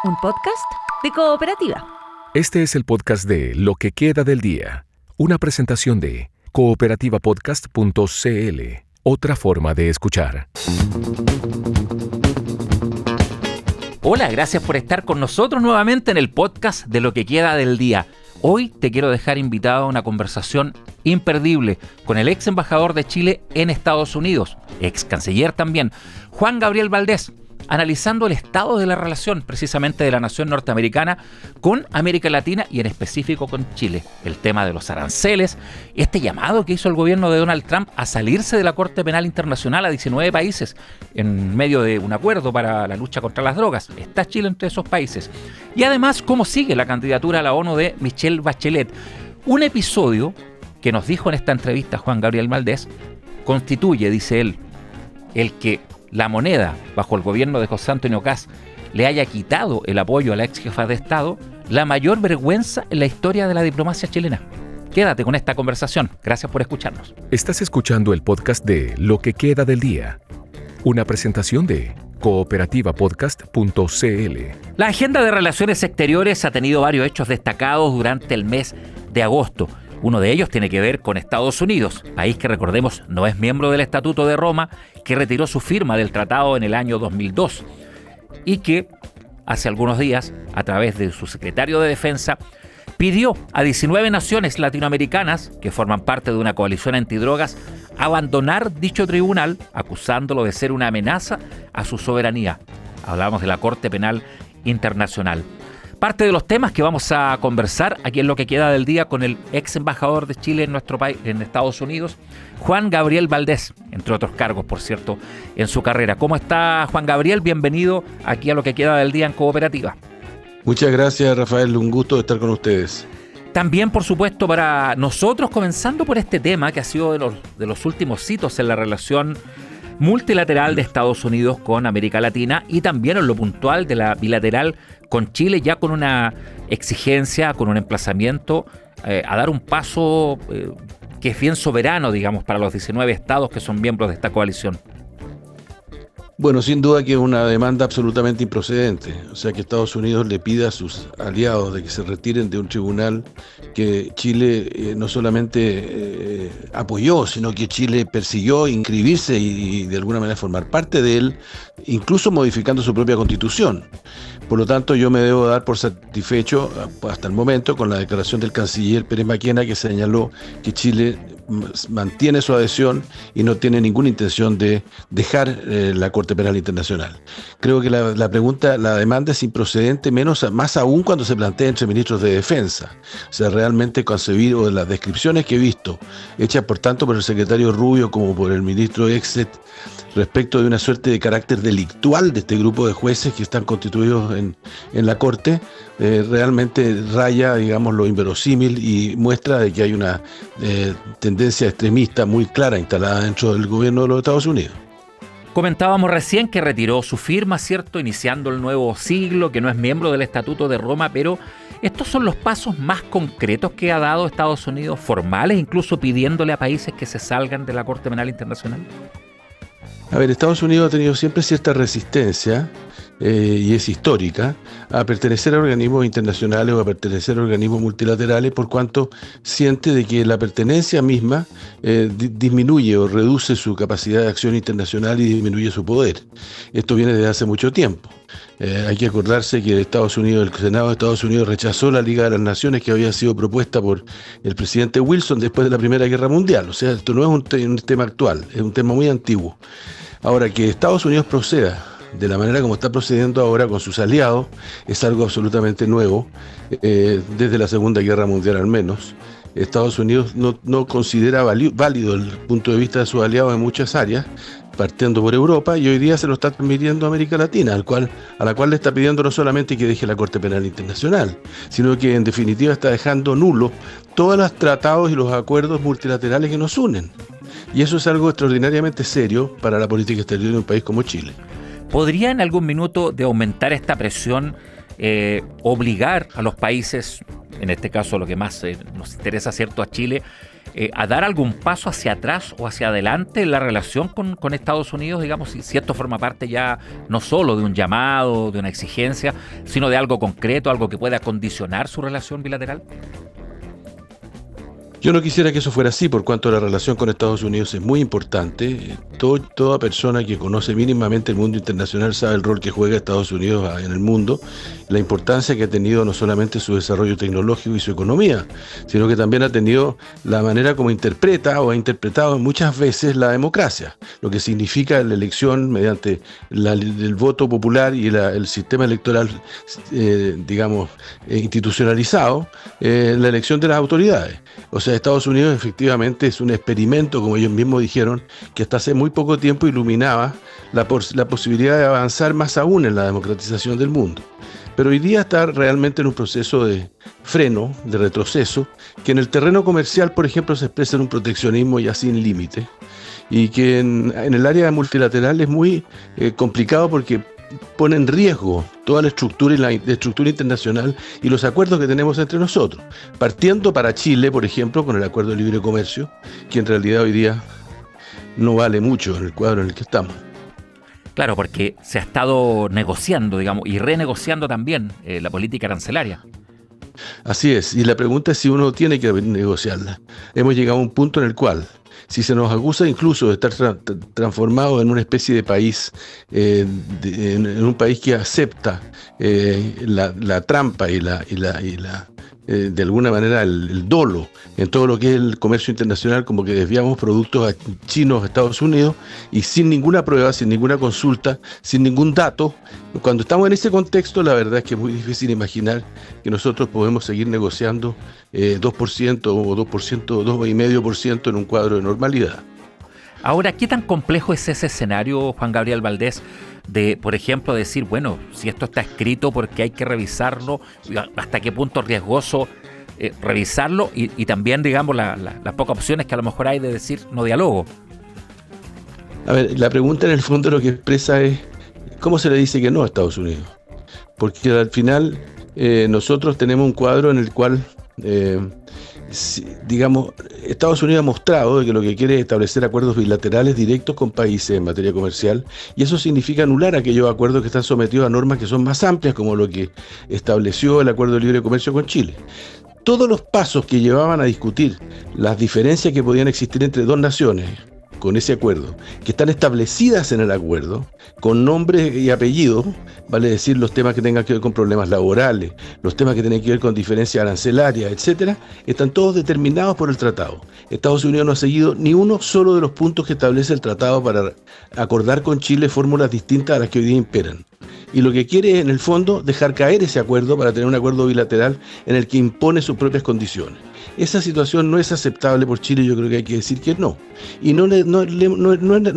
un podcast de Cooperativa. Este es el podcast de Lo que queda del día, una presentación de cooperativapodcast.cl, otra forma de escuchar. Hola, gracias por estar con nosotros nuevamente en el podcast de Lo que queda del día. Hoy te quiero dejar invitado a una conversación imperdible con el ex embajador de Chile en Estados Unidos, ex canciller también, Juan Gabriel Valdés, analizando el estado de la relación precisamente de la nación norteamericana con América Latina y en específico con Chile. El tema de los aranceles, este llamado que hizo el gobierno de Donald Trump a salirse de la Corte Penal Internacional a 19 países en medio de un acuerdo para la lucha contra las drogas. Está Chile entre esos países. Y además, cómo sigue la candidatura a la ONU de Michelle Bachelet. Un episodio que nos dijo en esta entrevista Juan Gabriel Valdés constituye, dice él, el que la moneda, bajo el gobierno de José Antonio Kast, le haya quitado el apoyo a la ex jefa de Estado, la mayor vergüenza en la historia de la diplomacia chilena. Quédate con esta conversación. Gracias por escucharnos. Estás escuchando el podcast de Lo que queda del día, una presentación de cooperativapodcast.cl. La agenda de relaciones exteriores ha tenido varios hechos destacados durante el mes de agosto. Uno de ellos tiene que ver con Estados Unidos, país que, recordemos, no es miembro del Estatuto de Roma, que retiró su firma del tratado en el año 2002 y que hace algunos días, a través de su secretario de Defensa, pidió a 19 naciones latinoamericanas que forman parte de una coalición antidrogas abandonar dicho tribunal, acusándolo de ser una amenaza a su soberanía. Hablamos de la Corte Penal Internacional. Parte de los temas que vamos a conversar aquí en Lo que queda del día con el ex embajador de Chile en nuestro país, en Estados Unidos, Juan Gabriel Valdés, entre otros cargos, por cierto, en su carrera. ¿Cómo está, Juan Gabriel? Bienvenido aquí a Lo que queda del día en Cooperativa. Muchas gracias, Rafael. Un gusto estar con ustedes. También, por supuesto, para nosotros, comenzando por este tema que ha sido de los últimos hitos en la relación multilateral de Estados Unidos con América Latina y también en lo puntual de la bilateral con Chile, ya con una exigencia, con un emplazamiento a dar un paso que es bien soberano, digamos, para los 19 estados que son miembros de esta coalición. Bueno, sin duda que es una demanda absolutamente improcedente. O sea, que Estados Unidos le pida a sus aliados de que se retiren de un tribunal que Chile no solamente apoyó, sino que Chile persiguió inscribirse y de alguna manera formar parte de él, incluso modificando su propia constitución. Por lo tanto, yo me debo dar por satisfecho hasta el momento con la declaración del canciller Pérez Maquena, que señaló que Chile mantiene su adhesión y no tiene ninguna intención de dejar la Corte Penal Internacional. Creo que la demanda es improcedente, más aún cuando se plantea entre ministros de defensa. O sea, realmente concebido de las descripciones que he visto, hechas por tanto por el secretario Rubio como por el ministro Exet, respecto de una suerte de carácter delictual de este grupo de jueces que están constituidos en la Corte, realmente raya, digamos, lo inverosímil y muestra de que hay una tendencia extremista muy clara instalada dentro del gobierno de los Estados Unidos. Comentábamos recién que retiró su firma, ¿cierto?, iniciando el nuevo siglo, que no es miembro del Estatuto de Roma, pero estos son los pasos más concretos que ha dado Estados Unidos, formales, incluso pidiéndole a países que se salgan de la Corte Penal Internacional. A ver, Estados Unidos ha tenido siempre cierta resistencia, y es histórica, a pertenecer a organismos internacionales o a pertenecer a organismos multilaterales, por cuanto siente de que la pertenencia misma disminuye o reduce su capacidad de acción internacional y disminuye su poder. Esto viene desde hace mucho tiempo. Hay que acordarse que el Senado de Estados Unidos rechazó la Liga de las Naciones que había sido propuesta por el presidente Wilson después de la Primera Guerra Mundial. O sea, esto no es un tema actual, es un tema muy antiguo. Ahora, que Estados Unidos proceda de la manera como está procediendo ahora con sus aliados es algo absolutamente nuevo, desde la Segunda Guerra Mundial al menos. Estados Unidos no considera válido el punto de vista de sus aliados en muchas áreas, partiendo por Europa, y hoy día se lo está transmitiendo a América Latina, a la cual le está pidiendo no solamente que deje la Corte Penal Internacional, sino que en definitiva está dejando nulos todos los tratados y los acuerdos multilaterales que nos unen. Y eso es algo extraordinariamente serio para la política exterior de un país como Chile. ¿Podría en algún minuto de aumentar esta presión obligar a los países, en este caso lo que más nos interesa, ¿cierto?, a Chile, a dar algún paso hacia atrás o hacia adelante en la relación con Estados Unidos, digamos, si esto forma parte ya no solo de un llamado, de una exigencia, sino de algo concreto, algo que pueda condicionar su relación bilateral? Yo no quisiera que eso fuera así, por cuanto la relación con Estados Unidos es muy importante. Toda persona que conoce mínimamente el mundo internacional sabe el rol que juega Estados Unidos en el mundo, la importancia que ha tenido no solamente su desarrollo tecnológico y su economía, sino que también ha tenido la manera como interpreta o ha interpretado muchas veces la democracia, lo que significa la elección mediante el voto popular y el sistema electoral, institucionalizado, la elección de las autoridades. O sea, Estados Unidos efectivamente es un experimento, como ellos mismos dijeron, que hasta hace muy poco tiempo iluminaba la posibilidad de avanzar más aún en la democratización del mundo. Pero hoy día está realmente en un proceso de freno, de retroceso, que en el terreno comercial, por ejemplo, se expresa en un proteccionismo ya sin límite, y que en el área multilateral es muy complicado porque pone en riesgo toda la estructura y la estructura internacional y los acuerdos que tenemos entre nosotros, partiendo para Chile, por ejemplo, con el acuerdo de libre comercio, que en realidad hoy día no vale mucho en el cuadro en el que estamos. Claro, porque se ha estado negociando, digamos, y renegociando también la política arancelaria. Así es, y la pregunta es si uno tiene que negociarla. Hemos llegado a un punto en el cual, si se nos acusa incluso de estar transformado en una especie de país, en un país que acepta la trampa y de alguna manera el dolo en todo lo que es el comercio internacional, como que desviamos productos chinos a Estados Unidos y sin ninguna prueba, sin ninguna consulta, sin ningún dato. Cuando estamos en ese contexto, la verdad es que es muy difícil imaginar que nosotros podemos seguir negociando 2% o 2%, 2,5% en un cuadro de normalidad. Ahora, ¿qué tan complejo es ese escenario, Juan Gabriel Valdés, de, por ejemplo, decir, bueno, si esto está escrito porque hay que revisarlo, hasta qué punto es riesgoso revisarlo y también, digamos, las pocas opciones que a lo mejor hay de decir no dialogo? A ver, la pregunta en el fondo lo que expresa es ¿cómo se le dice que no a Estados Unidos? Porque al final nosotros tenemos un cuadro en el cual digamos, Estados Unidos ha mostrado de que lo que quiere es establecer acuerdos bilaterales directos con países en materia comercial, y eso significa anular aquellos acuerdos que están sometidos a normas que son más amplias, como lo que estableció el Acuerdo de Libre Comercio con Chile. Todos los pasos que llevaban a discutir las diferencias que podían existir entre dos naciones con ese acuerdo, que están establecidas en el acuerdo, con nombres y apellidos, vale decir los temas que tengan que ver con problemas laborales, los temas que tienen que ver con diferencias arancelarias, etcétera, están todos determinados por el tratado. Estados Unidos no ha seguido ni uno solo de los puntos que establece el tratado para acordar con Chile fórmulas distintas a las que hoy día imperan. Y lo que quiere es, en el fondo, dejar caer ese acuerdo para tener un acuerdo bilateral en el que impone sus propias condiciones. Esa situación no es aceptable por Chile, yo creo que hay que decir que no. Y no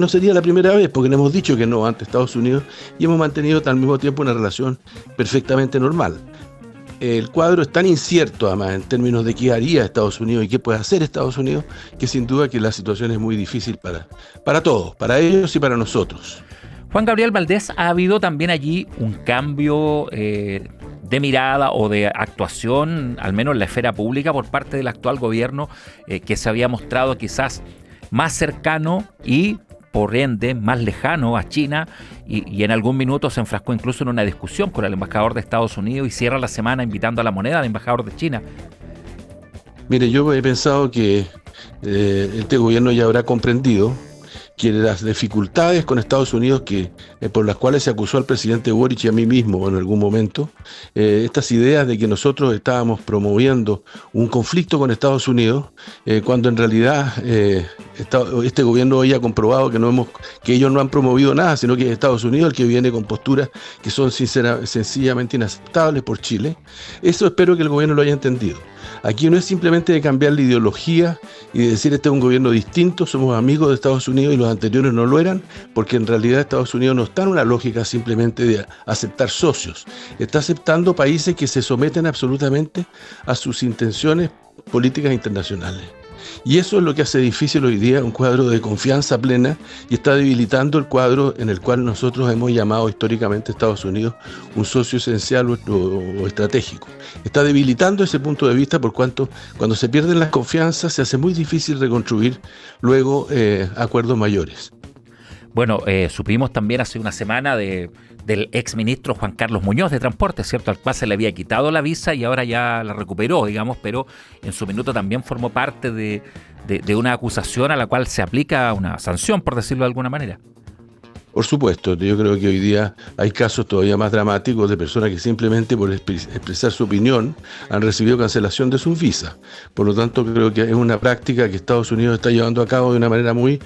sería la primera vez, porque le hemos dicho que no ante Estados Unidos y hemos mantenido al mismo tiempo una relación perfectamente normal. El cuadro es tan incierto, además, en términos de qué haría Estados Unidos y qué puede hacer Estados Unidos, que sin duda que la situación es muy difícil para todos, para ellos y para nosotros. Juan Gabriel Valdés, ¿ha habido también allí un cambio de mirada o de actuación, al menos en la esfera pública, por parte del actual gobierno, que se había mostrado quizás más cercano y, por ende, más lejano a China y en algún minuto se enfrascó incluso en una discusión con el embajador de Estados Unidos y cierra la semana invitando a la moneda al embajador de China? Mire, yo he pensado que este gobierno ya habrá comprendido que las dificultades con Estados Unidos por las cuales se acusó al presidente Boric y a mí mismo en algún momento, estas ideas de que nosotros estábamos promoviendo un conflicto con Estados Unidos, cuando en realidad este gobierno hoy ha comprobado que ellos no han promovido nada, sino que es Estados Unidos el que viene con posturas que son sencillamente inaceptables por Chile. Eso espero que el gobierno lo haya entendido. Aquí no es simplemente de cambiar la ideología y de decir este es un gobierno distinto, somos amigos de Estados Unidos y los anteriores no lo eran, porque en realidad Estados Unidos no está en una lógica simplemente de aceptar socios, está aceptando países que se someten absolutamente a sus intenciones políticas internacionales. Y eso es lo que hace difícil hoy día un cuadro de confianza plena y está debilitando el cuadro en el cual nosotros hemos llamado históricamente a Estados Unidos un socio esencial o estratégico. Está debilitando ese punto de vista por cuanto cuando se pierden las confianzas se hace muy difícil reconstruir luego acuerdos mayores. Bueno, supimos también hace una semana del exministro Juan Carlos Muñoz de Transporte, ¿cierto? Al cual se le había quitado la visa y ahora ya la recuperó, digamos, pero en su minuto también formó parte de una acusación a la cual se aplica una sanción, por decirlo de alguna manera. Por supuesto, yo creo que hoy día hay casos todavía más dramáticos de personas que simplemente por expresar su opinión han recibido cancelación de sus visas. Por lo tanto, creo que es una práctica que Estados Unidos está llevando a cabo de una manera muy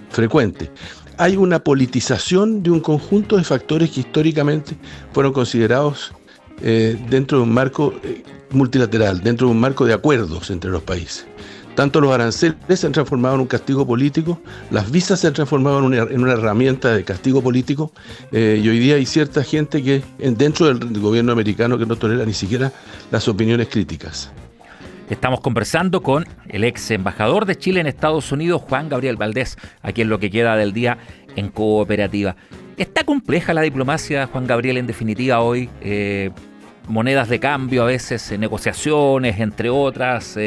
frecuente. Hay una politización de un conjunto de factores que históricamente fueron considerados dentro de un marco multilateral, dentro de un marco de acuerdos entre los países. Tanto los aranceles se han transformado en un castigo político, las visas se han transformado en una herramienta de castigo político, y hoy día hay cierta gente que dentro del gobierno americano que no tolera ni siquiera las opiniones críticas. Estamos conversando con el ex embajador de Chile en Estados Unidos, Juan Gabriel Valdés, aquí en Lo que queda del día en Cooperativa. Está compleja la diplomacia, Juan Gabriel, en definitiva hoy. Monedas de cambio a veces, negociaciones, entre otras,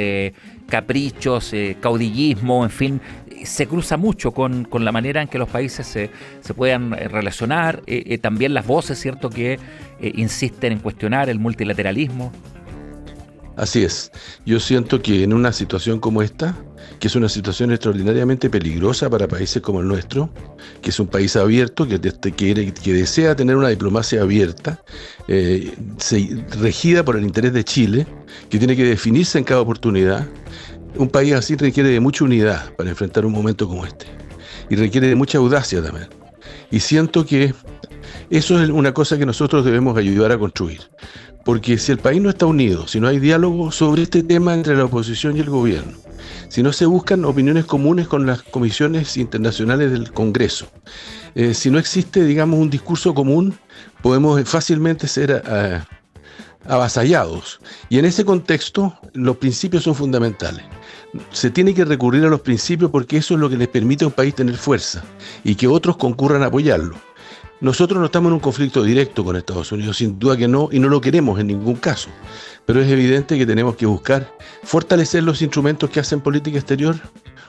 caprichos, caudillismo, en fin, se cruza mucho con la manera en que los países se puedan relacionar. También las voces, ¿cierto?, que insisten en cuestionar el multilateralismo. Así es. Yo siento que en una situación como esta, que es una situación extraordinariamente peligrosa para países como el nuestro, que es un país abierto, que desea tener una diplomacia abierta, regida por el interés de Chile, que tiene que definirse en cada oportunidad, un país así requiere de mucha unidad para enfrentar un momento como este. Y requiere de mucha audacia también. Y siento que eso es una cosa que nosotros debemos ayudar a construir. Porque si el país no está unido, si no hay diálogo sobre este tema entre la oposición y el gobierno, si no se buscan opiniones comunes con las comisiones internacionales del Congreso, si no existe, digamos, un discurso común, podemos fácilmente ser avasallados. Y en ese contexto, los principios son fundamentales. Se tiene que recurrir a los principios porque eso es lo que les permite a un país tener fuerza y que otros concurran a apoyarlo. Nosotros no estamos en un conflicto directo con Estados Unidos, sin duda que no, y no lo queremos en ningún caso. Pero es evidente que tenemos que buscar fortalecer los instrumentos que hacen política exterior.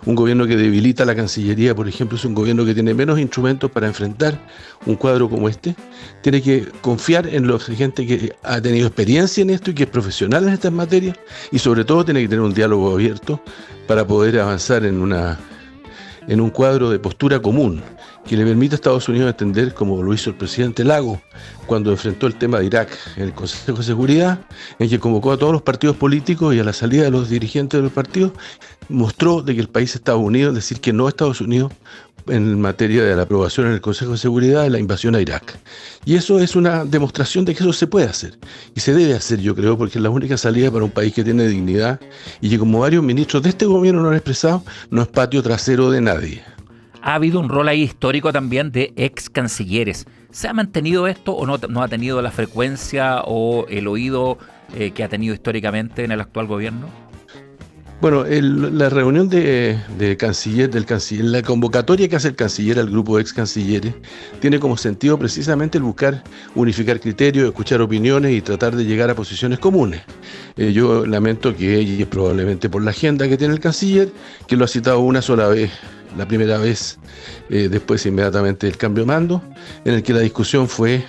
Un gobierno que debilita la Cancillería, por ejemplo, es un gobierno que tiene menos instrumentos para enfrentar un cuadro como este. Tiene que confiar en la gente que ha tenido experiencia en esto y que es profesional en estas materias. Y sobre todo tiene que tener un diálogo abierto para poder avanzar en un cuadro de postura común que le permita a Estados Unidos entender, como lo hizo el presidente Lagos cuando enfrentó el tema de Irak en el Consejo de Seguridad, en que convocó a todos los partidos políticos y a la salida de los dirigentes de los partidos, mostró de que el país estaba unido, es decir, que no Estados Unidos en materia de la aprobación en el Consejo de Seguridad de la invasión a Irak. Y eso es una demostración de que eso se puede hacer, y se debe hacer, yo creo, porque es la única salida para un país que tiene dignidad y que, como varios ministros de este gobierno lo han expresado, no es patio trasero de nadie. Ha habido un rol ahí histórico también de ex cancilleres. ¿Se ha mantenido esto o no ha tenido la frecuencia o el oído que ha tenido históricamente en el actual gobierno? Bueno, la reunión del canciller, la convocatoria que hace el canciller al grupo de ex cancilleres, tiene como sentido precisamente el buscar unificar criterios, escuchar opiniones y tratar de llegar a posiciones comunes. Yo lamento que, y probablemente por la agenda que tiene el canciller, que lo ha citado una sola vez, la primera vez, después inmediatamente del cambio de mando, en el que la discusión fue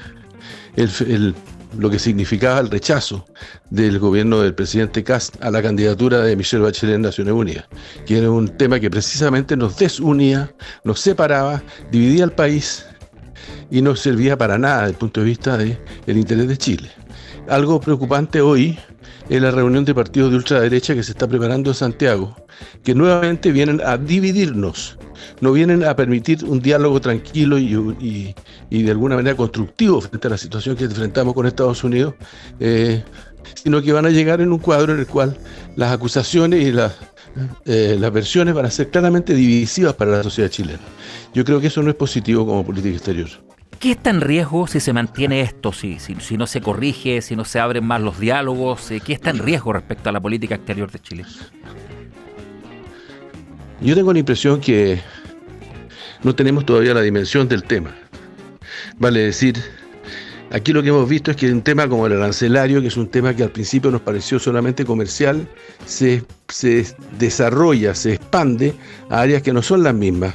lo que significaba el rechazo del gobierno del presidente Kast a la candidatura de Michelle Bachelet en Naciones Unidas, que era un tema que precisamente nos desunía, nos separaba, dividía al país y no servía para nada desde el punto de vista del interés de Chile. Algo preocupante hoy es la reunión de partidos de ultraderecha que se está preparando en Santiago, que nuevamente vienen a dividirnos, no vienen a permitir un diálogo tranquilo y de alguna manera constructivo frente a la situación que enfrentamos con Estados Unidos, sino que van a llegar en un cuadro en el cual las acusaciones y las versiones van a ser claramente divisivas para la sociedad chilena. Yo creo que eso no es positivo como política exterior. ¿Qué está en riesgo si se mantiene esto, si no se corrige, si no se abren más los diálogos? ¿Qué está en riesgo respecto a la política exterior de Chile? Yo tengo la impresión que no tenemos todavía la dimensión del tema. Vale decir, aquí lo que hemos visto es que un tema como el arancelario, que es un tema que al principio nos pareció solamente comercial, se desarrolla, se expande a áreas que no son las mismas,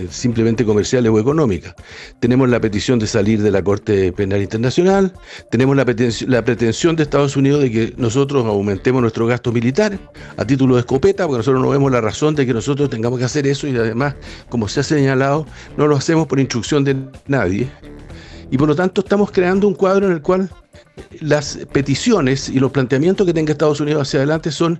simplemente comerciales o económicas. Tenemos la petición de salir de la Corte Penal Internacional, tenemos la pretensión de Estados Unidos de que nosotros aumentemos nuestro gasto militar a título de escopeta, porque nosotros no vemos la razón de que nosotros tengamos que hacer eso, y además, como se ha señalado, no lo hacemos por instrucción de nadie. Y por lo tanto estamos creando un cuadro en el cual las peticiones y los planteamientos que tenga Estados Unidos hacia adelante son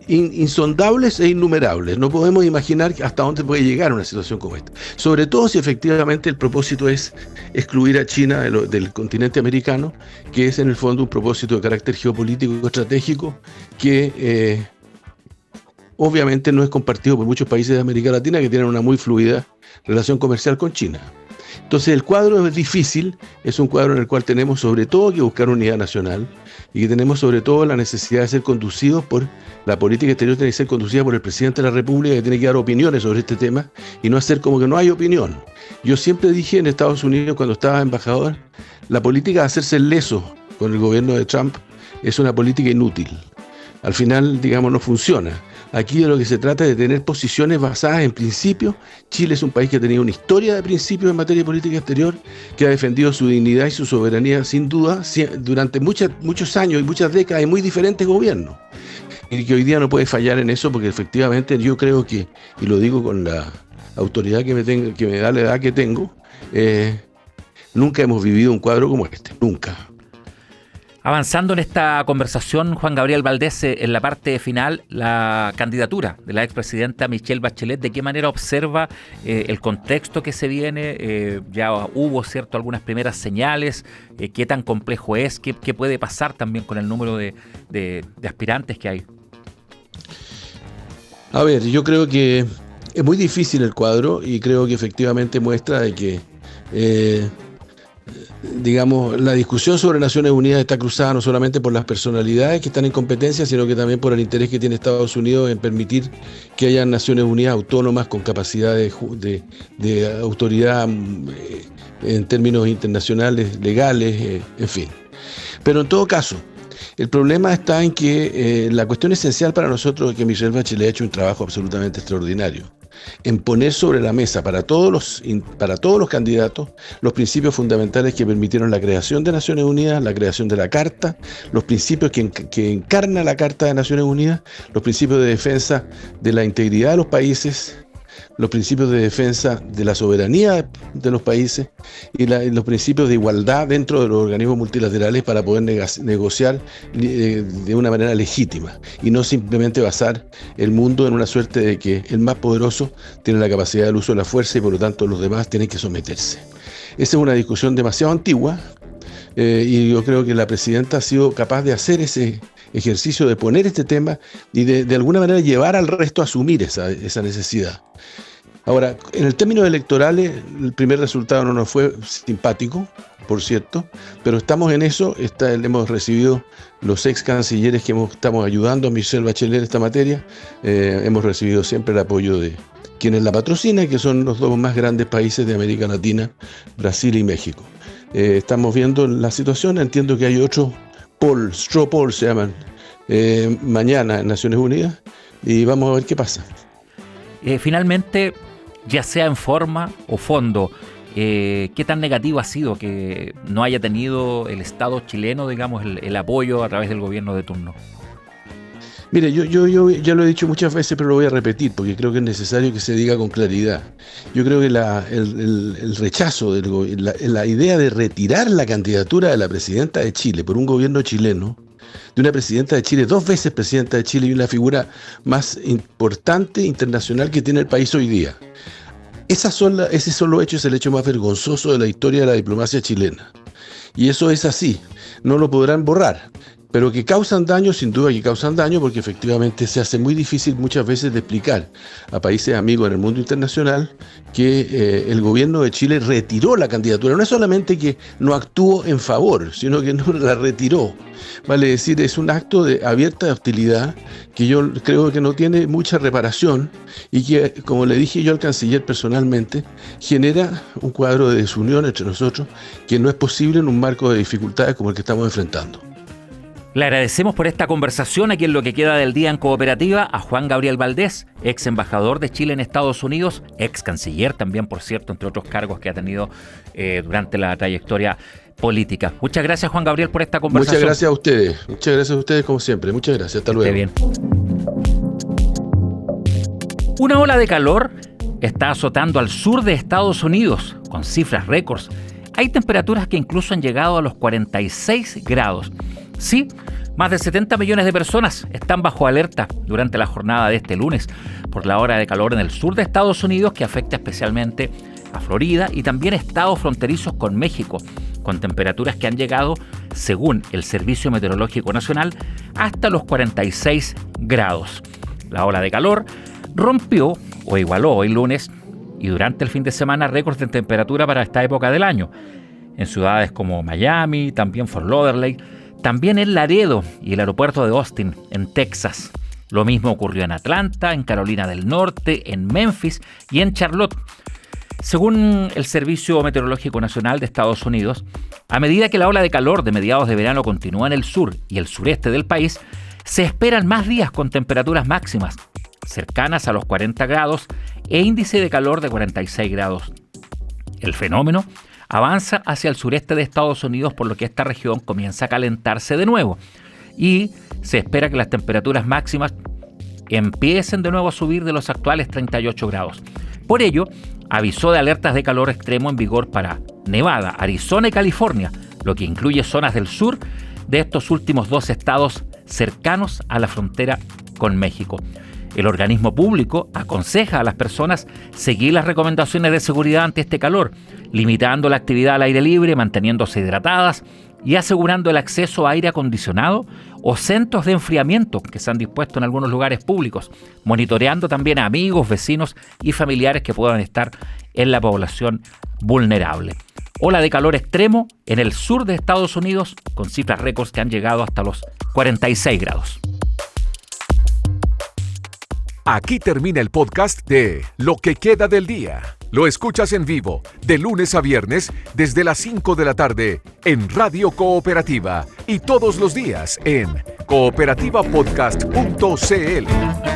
insondables e innumerables. No podemos imaginar hasta dónde puede llegar una situación como esta. Sobre todo si efectivamente el propósito es excluir a China del continente americano, que es en el fondo un propósito de carácter geopolítico estratégico que obviamente no es compartido por muchos países de América Latina que tienen una muy fluida relación comercial con China. Entonces el cuadro es difícil, es un cuadro en el cual tenemos sobre todo que buscar unidad nacional y que tenemos sobre todo la necesidad de ser conducidos por la política exterior, tiene que ser conducida por el presidente de la República, que tiene que dar opiniones sobre este tema y no hacer como que no hay opinión. Yo siempre dije en Estados Unidos cuando estaba embajador, la política de hacerse el leso con el gobierno de Trump es una política inútil. Al final, digamos, no funciona. Aquí de lo que se trata es de tener posiciones basadas en principios. Chile es un país que ha tenido una historia de principios en materia de política exterior, que ha defendido su dignidad y su soberanía sin duda durante muchos años y muchas décadas en muy diferentes gobiernos. Y que hoy día no puede fallar en eso porque efectivamente yo creo que, y lo digo con la autoridad que me da la edad que tengo, nunca hemos vivido un cuadro como este, nunca. Avanzando en esta conversación, Juan Gabriel Valdés, en la parte final, la candidatura de la expresidenta Michelle Bachelet, ¿de qué manera observa el contexto que se viene? Ya hubo, ¿cierto?, algunas primeras señales. ¿Qué tan complejo es? ¿Qué puede pasar también con el número de aspirantes que hay? A ver, yo creo que es muy difícil el cuadro y creo que efectivamente muestra de que digamos, la discusión sobre Naciones Unidas está cruzada no solamente por las personalidades que están en competencia, sino que también por el interés que tiene Estados Unidos en permitir que haya Naciones Unidas autónomas con capacidad de autoridad en términos internacionales, legales, en fin. Pero en todo caso, el problema está en que la cuestión esencial para nosotros es que Michelle Bachelet ha hecho un trabajo absolutamente extraordinario en poner sobre la mesa para todos los candidatos los principios fundamentales que permitieron la creación de Naciones Unidas, la creación de la Carta, los principios que encarna la Carta de Naciones Unidas, los principios de defensa de la integridad de los países, los principios de defensa de la soberanía de los países y los principios de igualdad dentro de los organismos multilaterales para poder negociar de una manera legítima y no simplemente basar el mundo en una suerte de que el más poderoso tiene la capacidad del uso de la fuerza y por lo tanto los demás tienen que someterse. Esa es una discusión demasiado antigua y yo creo que la presidenta ha sido capaz de hacer ese ejercicio de poner este tema y de alguna manera llevar al resto a asumir esa necesidad. Ahora, en el términos electorales, el primer resultado no nos fue simpático, por cierto, pero estamos en eso. Hemos recibido los ex cancilleres que estamos ayudando a Michelle Bachelet en esta materia. Hemos recibido siempre el apoyo de quienes la patrocinan, que son los dos más grandes países de América Latina, Brasil y México. Estamos viendo la situación, entiendo que hay otros straw polls se llaman, mañana en Naciones Unidas, y vamos a ver qué pasa. Finalmente, ya sea en forma o fondo, ¿qué tan negativo ha sido que no haya tenido el Estado chileno, digamos, el apoyo a través del gobierno de turno? Mire, yo ya lo he dicho muchas veces, pero lo voy a repetir porque creo que es necesario que se diga con claridad. Yo creo que el rechazo, la idea de retirar la candidatura de la presidenta de Chile por un gobierno chileno, de una presidenta de Chile, 2 veces presidenta de Chile y una figura más importante internacional que tiene el país hoy día. Ese solo hecho es el hecho más vergonzoso de la historia de la diplomacia chilena. Y eso es así, no lo podrán borrar. pero que causan daño, sin duda que causan daño, porque efectivamente se hace muy difícil muchas veces de explicar a países amigos en el mundo internacional que el gobierno de Chile retiró la candidatura. No es solamente que no actuó en favor, sino que no la retiró. Vale decir, es un acto de abierta hostilidad que yo creo que no tiene mucha reparación y que, como le dije yo al canciller personalmente, genera un cuadro de desunión entre nosotros que no es posible en un marco de dificultades como el que estamos enfrentando. Le agradecemos por esta conversación aquí en Lo que queda del día en Cooperativa a Juan Gabriel Valdés, ex embajador de Chile en Estados Unidos, ex canciller también, por cierto, entre otros cargos que ha tenido durante la trayectoria política. Muchas gracias, Juan Gabriel, por esta conversación. Muchas gracias a ustedes como siempre. Muchas gracias, hasta luego. Bien. Una ola de calor está azotando al sur de Estados Unidos con cifras récords. Hay temperaturas que incluso han llegado a los 46 grados. Sí, más de 70 millones de personas están bajo alerta durante la jornada de este lunes por la ola de calor en el sur de Estados Unidos que afecta especialmente a Florida y también estados fronterizos con México, con temperaturas que han llegado, según el Servicio Meteorológico Nacional, hasta los 46 grados. La ola de calor rompió o igualó hoy lunes y durante el fin de semana récords de temperatura para esta época del año. En ciudades como Miami, también Fort Lauderdale, también en Laredo y el aeropuerto de Austin, en Texas. Lo mismo ocurrió en Atlanta, en Carolina del Norte, en Memphis y en Charlotte. Según el Servicio Meteorológico Nacional de Estados Unidos, a medida que la ola de calor de mediados de verano continúa en el sur y el sureste del país, se esperan más días con temperaturas máximas cercanas a los 40 grados e índice de calor de 46 grados. El fenómeno avanza hacia el sureste de Estados Unidos, por lo que esta región comienza a calentarse de nuevo y se espera que las temperaturas máximas empiecen de nuevo a subir de los actuales 38 grados. Por ello, avisó de alertas de calor extremo en vigor para Nevada, Arizona y California, lo que incluye zonas del sur de estos últimos dos estados cercanos a la frontera con México. El organismo público aconseja a las personas seguir las recomendaciones de seguridad ante este calor, limitando la actividad al aire libre, manteniéndose hidratadas y asegurando el acceso a aire acondicionado o centros de enfriamiento que se han dispuesto en algunos lugares públicos, monitoreando también a amigos, vecinos y familiares que puedan estar en la población vulnerable. Ola de calor extremo en el sur de Estados Unidos con cifras récords que han llegado hasta los 46 grados. Aquí termina el podcast de Lo que queda del día. Lo escuchas en vivo de lunes a viernes desde las 5 de la tarde en Radio Cooperativa y todos los días en cooperativapodcast.cl.